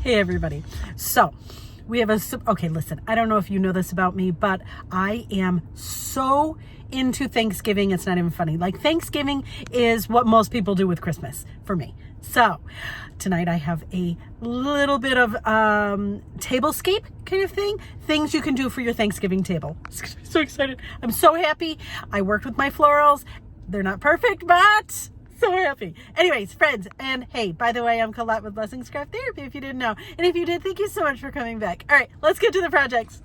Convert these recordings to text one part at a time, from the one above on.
Hey everybody. So we have okay, listen, I don't know if you know this about me, but I am so into Thanksgiving. It's not even funny. Like, Thanksgiving is what most people do with Christmas for me. So tonight I have a little bit of tablescape kind of thing, things you can do for your Thanksgiving table. So excited. I'm so happy. I worked with my florals. They're not perfect, but so happy. Anyways, friends, and hey, by the way, I'm Colette with Blessings Craft Therapy, if you didn't know. And if you did, thank you so much for coming back. All right, let's get to the projects.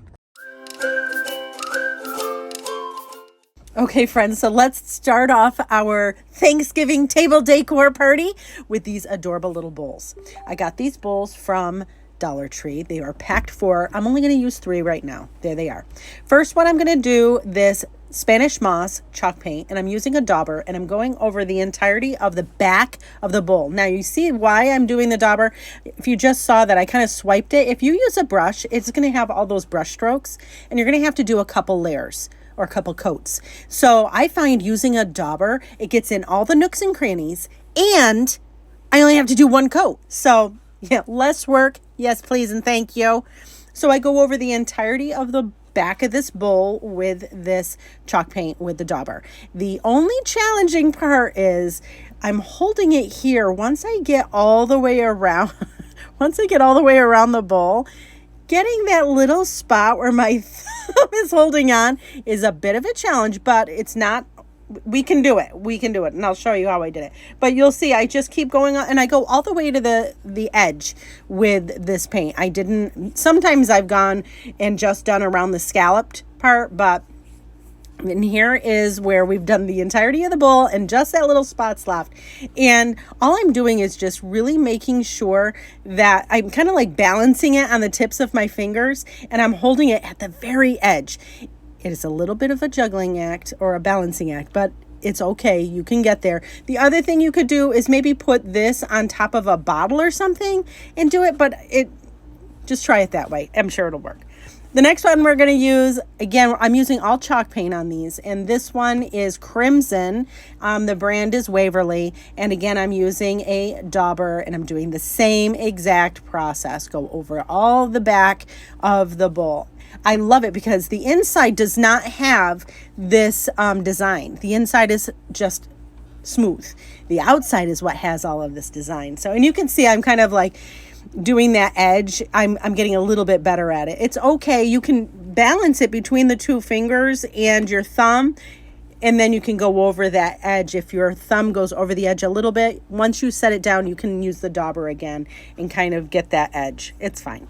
Okay, friends, so let's start off our Thanksgiving table decor party with these adorable little bowls. I got these bowls from Dollar Tree. They are packed for, I'm only going to use 3 right now. There they are. First one, I'm going to do this Spanish moss chalk paint, and I'm using a dauber, and I'm going over the entirety of the back of the bowl. Now you see why I'm doing the dauber. If you just saw that I kind of swiped it, if you use a brush, it's going to have all those brush strokes, and you're going to have to do a couple layers or a couple coats. So I find using a dauber, it gets in all the nooks and crannies, and I only have to do 1 coat. So yeah, less work. Yes, please, and thank you. So I go over the entirety of the back of this bowl with this chalk paint with the dauber. The only challenging part is I'm holding it here. Once I get all the way around, the bowl, getting that little spot where my thumb is holding on is a bit of a challenge, but it's not. We can do it. And I'll show you how I did it. But you'll see, I just keep going on, and I go all the way to the edge with this paint. Sometimes I've gone and just done around the scalloped part, but and here is where we've done the entirety of the bowl and just that little spot's left. And all I'm doing is just really making sure that I'm kind of like balancing it on the tips of my fingers, and I'm holding it at the very edge. It is a little bit of a juggling act or a balancing act, but it's okay. You can get there. The other thing you could do is maybe put this on top of a bottle or something and do it, but just try it that way. I'm sure it'll work. The next one we're going to use, again, I'm using all chalk paint on these, and this one is Crimson. The brand is Waverly, and again, I'm using a dauber, and I'm doing the same exact process. Go over all the back of the bowl. I love it because the inside does not have this design. The inside is just smooth. The outside is what has all of this design. So, and you can see I'm kind of like doing that edge. I'm getting a little bit better at it. It's okay. You can balance it between the 2 fingers and your thumb, and then you can go over that edge. If your thumb goes over the edge a little bit, once you set it down, you can use the dauber again and kind of get that edge. It's fine.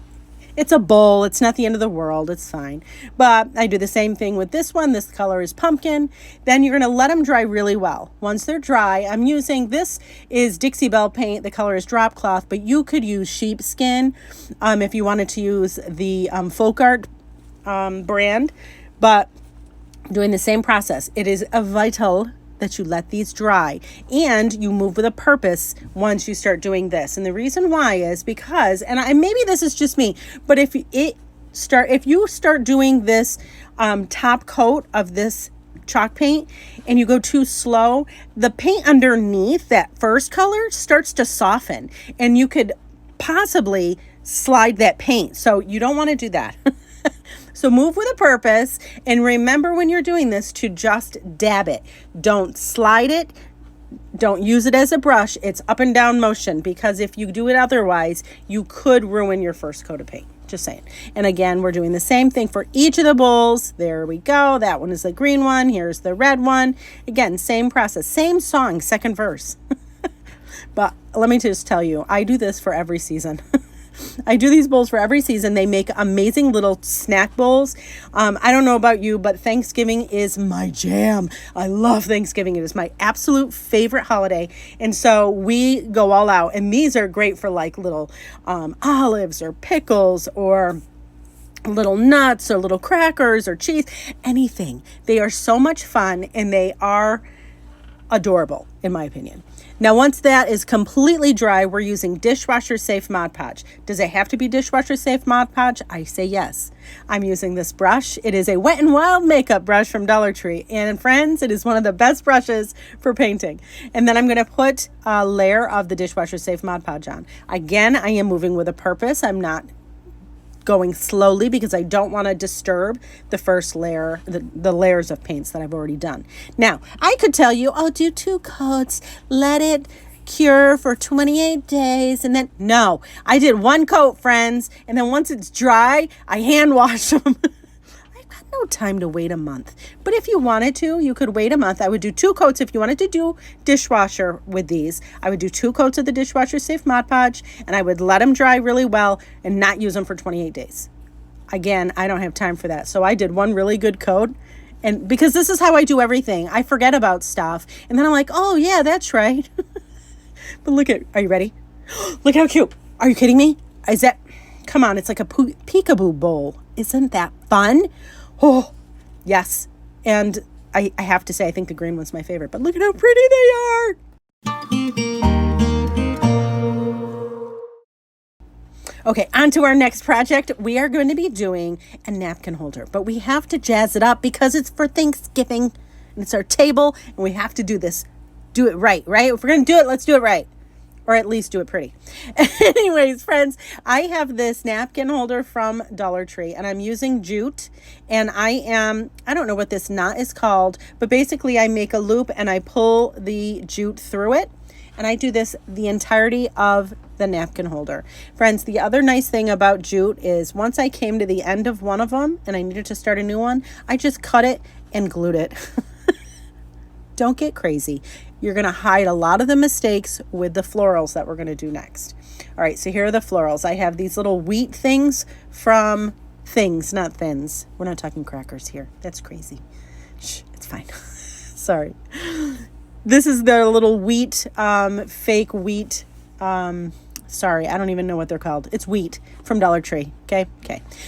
It's a bowl. It's not the end of the world. It's fine. But I do the same thing with this one. This color is pumpkin. Then you're going to let them dry really well. Once they're dry, I'm using, this is Dixie Belle paint. The color is drop cloth, but you could use sheepskin if you wanted to use the Folk Art brand. But doing the same process, it is vital that you let these dry and you move with a purpose once you start doing this. And the reason why is because, and maybe this is just me, but if you start doing this top coat of this chalk paint and you go too slow, the paint underneath that first color starts to soften, and you could possibly slide that paint. So you don't want to do that. So move with a purpose, and remember when you're doing this to just dab it. Don't slide it. Don't use it as a brush. It's up and down motion, because if you do it otherwise, you could ruin your first coat of paint. Just saying. And again, we're doing the same thing for each of the bowls. There we go. That one is the green one. Here's the red one. Again, same process, same song, second verse. But let me just tell you, I do this for every season. I do these bowls for every season. They make amazing little snack bowls. I don't know about you, but Thanksgiving is my jam. I love Thanksgiving. It is my absolute favorite holiday. And so we go all out. And these are great for like little olives or pickles or little nuts or little crackers or cheese, anything. They are so much fun, and they are adorable, in my opinion. Now, once that is completely dry, we're using dishwasher safe Mod Podge. Does it have to be dishwasher safe Mod Podge? I say yes. I'm using this brush. It is a Wet n Wild makeup brush from Dollar Tree. And friends, it is one of the best brushes for painting. And then I'm going to put a layer of the dishwasher safe Mod Podge on. Again, I am moving with a purpose. I'm not going slowly because I don't want to disturb the first layer, the layers of paints that I've already done. Now, I could tell you, oh, do 2 coats, let it cure for 28 days, and then, no, I did 1 coat, friends, and then once it's dry, I hand wash them. I've got no time to wait a month, but if you wanted to, you could wait a month. I would do 2 coats. If you wanted to do dishwasher with these, I would do 2 coats of the dishwasher safe Mod Podge, and I would let them dry really well and not use them for 28 days. Again, I don't have time for that, so I did 1 really good coat. And because this is how I do everything, I forget about stuff, and then I'm like, oh yeah, that's right. But look at, are you ready? Look how cute. Are you kidding me? Is that, come on, it's like a peekaboo bowl. Isn't that fun? Oh, yes. And I have to say, I think the green one's my favorite, but look at how pretty they are. Okay, on to our next project. We are going to be doing a napkin holder, but we have to jazz it up because it's for Thanksgiving and it's our table and we have to do this. Do it right? If we're going to do it, let's do it right. Or at least do it pretty. Anyways, friends, I have this napkin holder from Dollar Tree and I'm using jute, and I don't know what this knot is called, but basically I make a loop and I pull the jute through it, and I do this the entirety of the napkin holder. Friends, the other nice thing about jute is once I came to the end of one of them and I needed to start a new one, I just cut it and glued it. Don't get crazy. You're going to hide a lot of the mistakes with the florals that we're going to do next. All right, so here are the florals. I have these little wheat things from Things, not Thins. We're not talking crackers here. That's crazy. Shh, it's fine. Sorry. This is the little wheat, fake wheat. Sorry, I don't even know what they're called. It's wheat from Dollar Tree. Okay.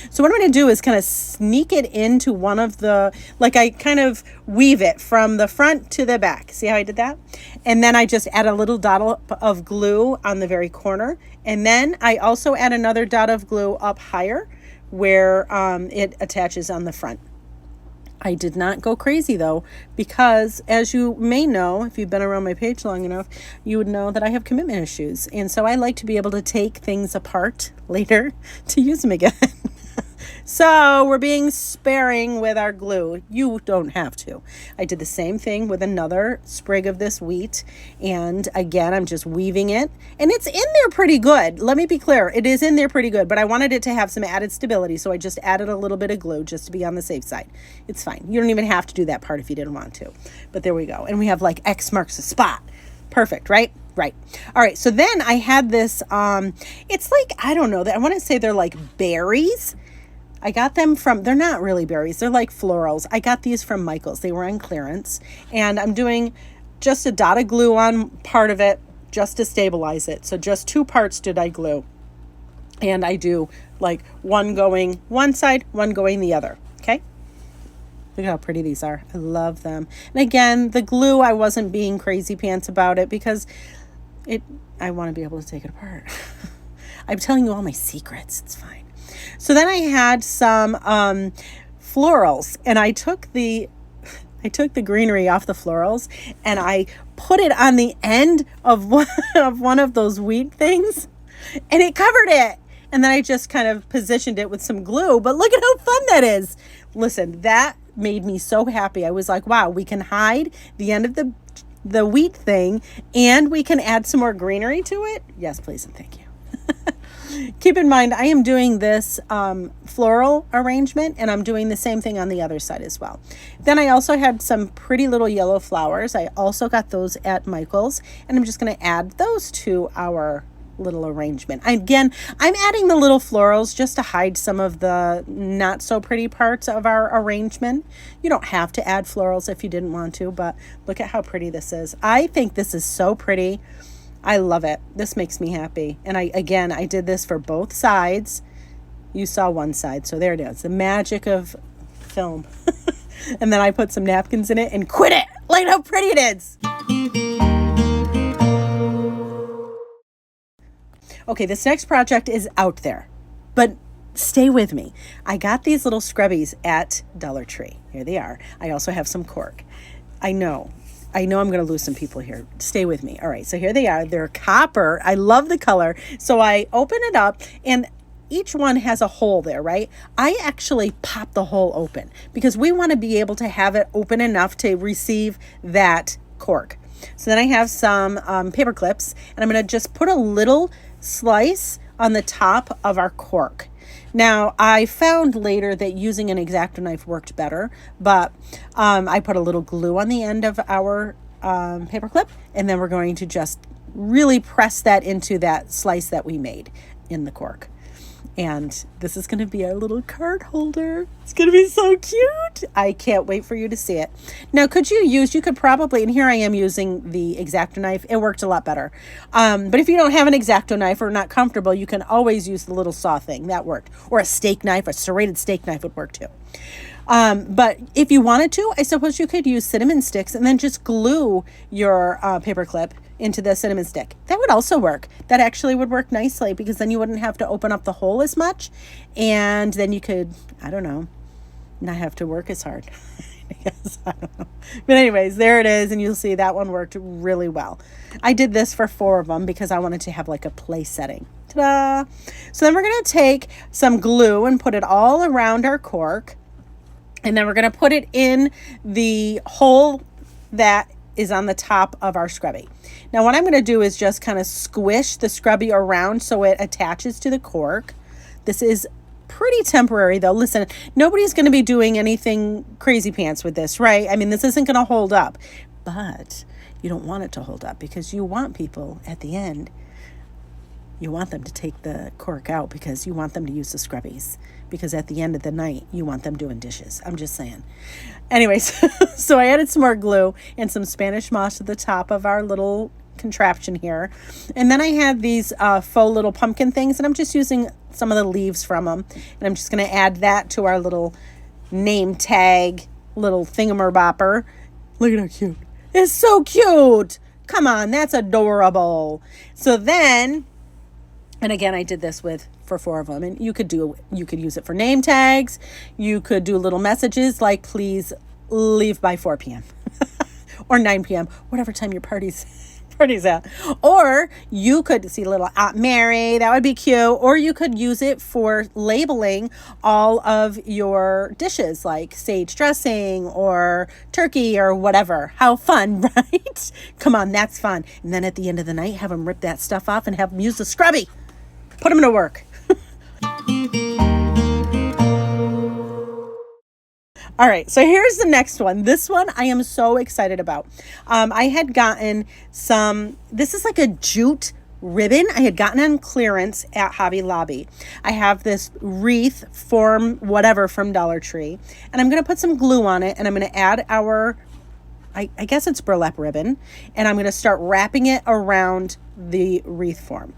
So what I'm going to do is kind of sneak it into one of the, like I kind of weave it from the front to the back. See how I did that? And then I just add a little dot of glue on the very corner. And then I also add another dot of glue up higher where it attaches on the front. I did not go crazy though, because as you may know, if you've been around my page long enough, you would know that I have commitment issues. And so I like to be able to take things apart later to use them again. So we're being sparing with our glue. You don't have to. I did the same thing with another sprig of this wheat. And again, I'm just weaving it. And it's in there pretty good. Let me be clear. It is in there pretty good. But I wanted it to have some added stability. So I just added a little bit of glue just to be on the safe side. It's fine. You don't even have to do that part if you didn't want to. But there we go. And we have like X marks the spot. Perfect, right? Right. All right. So then I had this, it's like, I don't know, I want to say they're like berries. I got them from, they're not really berries. They're like florals. I got these from Michael's. They were on clearance. And I'm doing just a dot of glue on part of it just to stabilize it. So just 2 parts did I glue. And I do like one going one side, one going the other. Okay. Look how pretty these are. I love them. And again, the glue, I wasn't being crazy pants about it because I want to be able to take it apart. I'm telling you all my secrets. It's fine. So then I had some florals, and I took the greenery off the florals and I put it on the end of one of those wheat things, and it covered it. And then I just kind of positioned it with some glue. But look at how fun that is. Listen, that made me so happy. I was like, wow, we can hide the end of the wheat thing and we can add some more greenery to it. Yes, please and thank you. Keep in mind, I am doing this floral arrangement, and I'm doing the same thing on the other side as well. Then I also had some pretty little yellow flowers. I also got those at Michael's, and I'm just going to add those to our little arrangement. Again, I'm adding the little florals just to hide some of the not so pretty parts of our arrangement. You don't have to add florals if you didn't want to, but look at how pretty this is. I think this is so pretty. I love it. This makes me happy. And I did this for both sides. You saw one side, so there it is. The magic of film. And then I put some napkins in it and quit it. Look how pretty it is. Okay, this next project is out there, but stay with me. I got these little scrubbies at Dollar Tree. Here they are. I also have some cork. I know I'm going to lose some people here. Stay with me. All right, so here they are. They're copper. I love the color. So I open it up, and each one has a hole there, right? I actually pop the hole open because we want to be able to have it open enough to receive that cork. So then I have some paper clips, and I'm going to just put a little slice on the top of our cork. Now, I found later that using an X-Acto knife worked better, but I put a little glue on the end of our paper clip, and then we're going to just really press that into that slice that we made in the cork. And this is going to be our little card holder. It's going to be so cute. I can't wait for you to see it. Now, you could probably, and here I am using the X-Acto knife. It worked a lot better. But if you don't have an X-Acto knife or not comfortable, you can always use the little saw thing. That worked. Or a steak knife, a serrated steak knife would work too. But if you wanted to, I suppose you could use cinnamon sticks and then just glue your paper clip into the cinnamon stick. That would also work. That actually would work nicely because then you wouldn't have to open up the hole as much, and then you could, I don't know, not have to work as hard. I don't know. But anyways, there it is, and you'll see that one worked really well. I did this for 4 of them because I wanted to have like a place setting. Ta-da! So then we're going to take some glue and put it all around our cork, and then we're going to put it in the hole that is on the top of our scrubby. Now what I'm going to do is just kind of squish the scrubby around so it attaches to the cork. This is pretty temporary though. Listen, nobody's going to be doing anything crazy pants with this, right? I mean, this isn't going to hold up, but you don't want it to hold up because you want people at the end, you want them to take the cork out because you want them to use the scrubbies, because at the end of the night, you want them doing dishes. I'm just saying. Anyways, so I added some more glue and some Spanish moss to the top of our little contraption here. And then I had these faux little pumpkin things, and I'm just using some of the leaves from them. And I'm just going to add that to our little name tag, little thingamabopper. Look at how cute. It's so cute. Come on, that's adorable. So then, and again, I did this for 4 of them, and you could use it for name tags. You could do little messages like, please leave by 4 p.m. or 9 p.m., whatever time your party's at. Or you could see little Aunt Mary, that would be cute. Or you could use it for labeling all of your dishes like sage dressing or turkey or whatever. How fun, right? Come on, that's fun. And then at the end of the night, have them rip that stuff off and have them use the scrubby. Put them to work. All right, so here's the next one. This one I am so excited about. I had gotten this is like a jute ribbon I had gotten on clearance at Hobby Lobby. I have this wreath form whatever from Dollar Tree, and I'm going to put some glue on it, and I'm going to add our, I guess it's burlap ribbon, and I'm going to start wrapping it around the wreath form.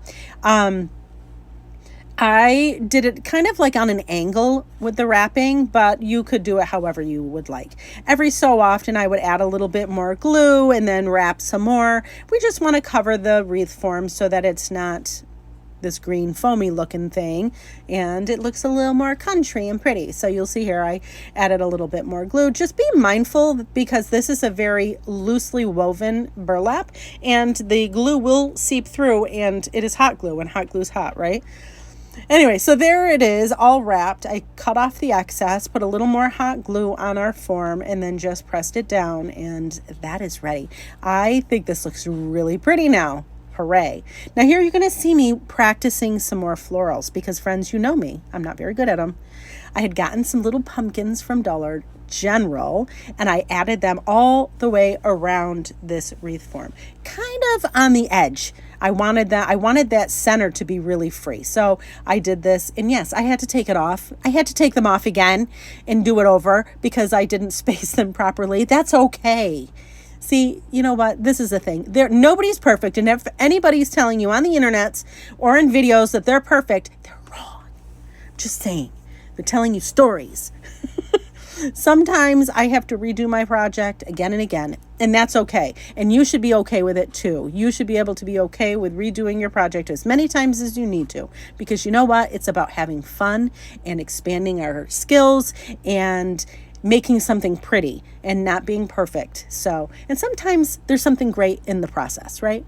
I did it kind of like on an angle with the wrapping, but you could do it however you would like. Every so often I would add a little bit more glue and then wrap some more. We just want to cover the wreath form so that it's not this green foamy looking thing, and it looks a little more country and pretty. So you'll see here I added a little bit more glue. Just be mindful because this is a very loosely woven burlap, and the glue will seep through, and it is hot glue, and hot glue is hot, right? Anyway, so there it is, all wrapped. I cut off the excess, put a little more hot glue on our form, and then just pressed it down, and that is ready. I think this looks really pretty now. Hooray. Now here you're going to see me practicing some more florals because, friends, you know me. I'm not very good at them. I had gotten some little pumpkins from Dollar General, and I added them all the way around this wreath form, kind of on the edge. I wanted that center to be really free. So I did this, and yes, I had to take it off. I had to take them off again and do it over because I didn't space them properly. That's okay. See, you know what? This is the thing. Nobody's perfect, and if anybody's telling you on the internet or in videos that they're perfect, they're wrong. Just saying. They're telling you stories. Sometimes I have to redo my project again and again, and that's okay. And you should be okay with it too. You should be able to be okay with redoing your project as many times as you need to, because you know what? It's about having fun and expanding our skills and making something pretty and not being perfect. So, and sometimes there's something great in the process, right?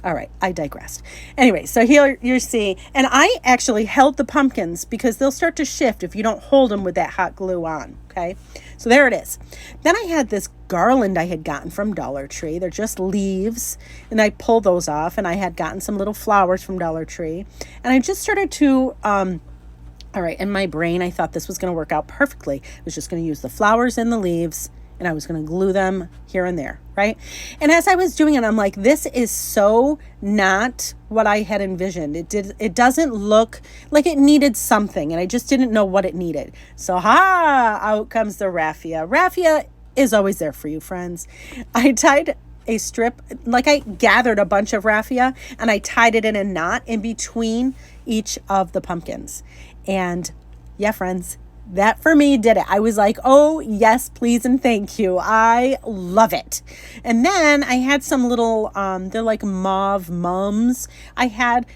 All right, I digressed. Anyway, so here you see, and I actually held the pumpkins because they'll start to shift if you don't hold them with that hot glue on, okay? So there it is. Then I had this garland I had gotten from Dollar Tree. They're just leaves, and I pulled those off, and I had gotten some little flowers from Dollar Tree. And I just started to, all right, in my brain, I thought this was going to work out perfectly. I was just going to use the flowers and the leaves, and I was going to glue them here and there, right? And as I was doing it, I'm like, this is so not what I had envisioned. It doesn't look like it needed something, and I just didn't know what it needed. So, out comes the raffia. Raffia is always there for you, friends. I tied a strip, like I gathered a bunch of raffia, and I tied it in a knot in between each of the pumpkins. And yeah, friends, that for me did it. I was like, oh yes, please and thank you. I love it. And then I had some little, they're like mauve mums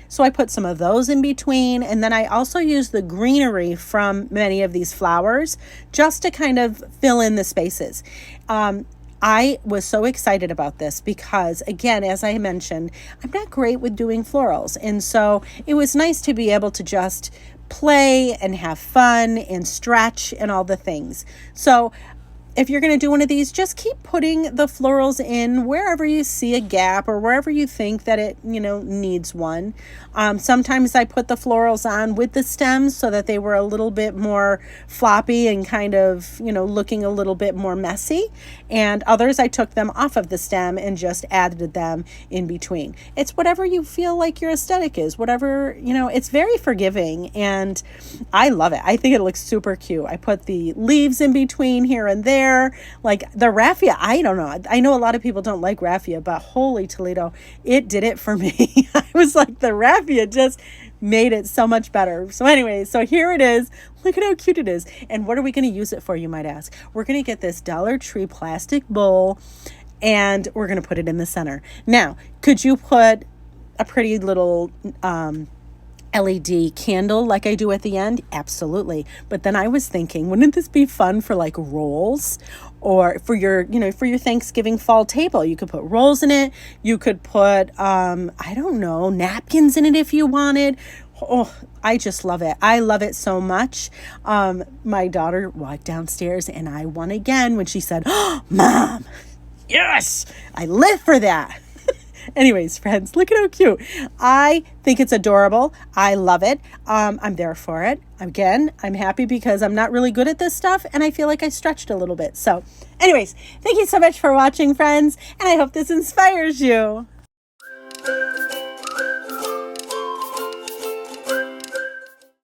so I put some of those in between. And then I also used the greenery from many of these flowers just to kind of fill in the spaces. I was so excited about this because, again, as I mentioned, I'm not great with doing florals. And so it was nice to be able to just play and have fun and stretch and all the things. So if you're going to do one of these, just keep putting the florals in wherever you see a gap or wherever you think that it, needs one. Sometimes I put the florals on with the stems so that they were a little bit more floppy and kind of, looking a little bit more messy. And others, I took them off of the stem and just added them in between. It's whatever you feel like your aesthetic is, whatever, it's very forgiving and I love it. I think it looks super cute. I put the leaves in between here and there. Like the raffia, I don't know. I know a lot of people don't like raffia, but holy Toledo, it did it for me. I was like, the raffia just made it so much better. So anyway, so here it is. Look at how cute it is. And what are we going to use it for, you might ask? We're going to get this Dollar Tree plastic bowl and we're going to put it in the center. Now, could you put a pretty little LED candle like I do at the end? Absolutely. But then I was thinking, wouldn't this be fun for like rolls or for your, for your Thanksgiving fall table? You could put rolls in it. You could put, I don't know, napkins in it if you wanted. Oh, I just love it. I love it so much. My daughter walked downstairs and I won again when she said, "Oh, Mom, yes, I live for that." Anyways, friends, look at how cute. I think it's adorable. I love it. I'm there for it. Again, I'm happy because I'm not really good at this stuff and I feel like I stretched a little bit. So anyways, thank you so much for watching, friends, and I hope this inspires you.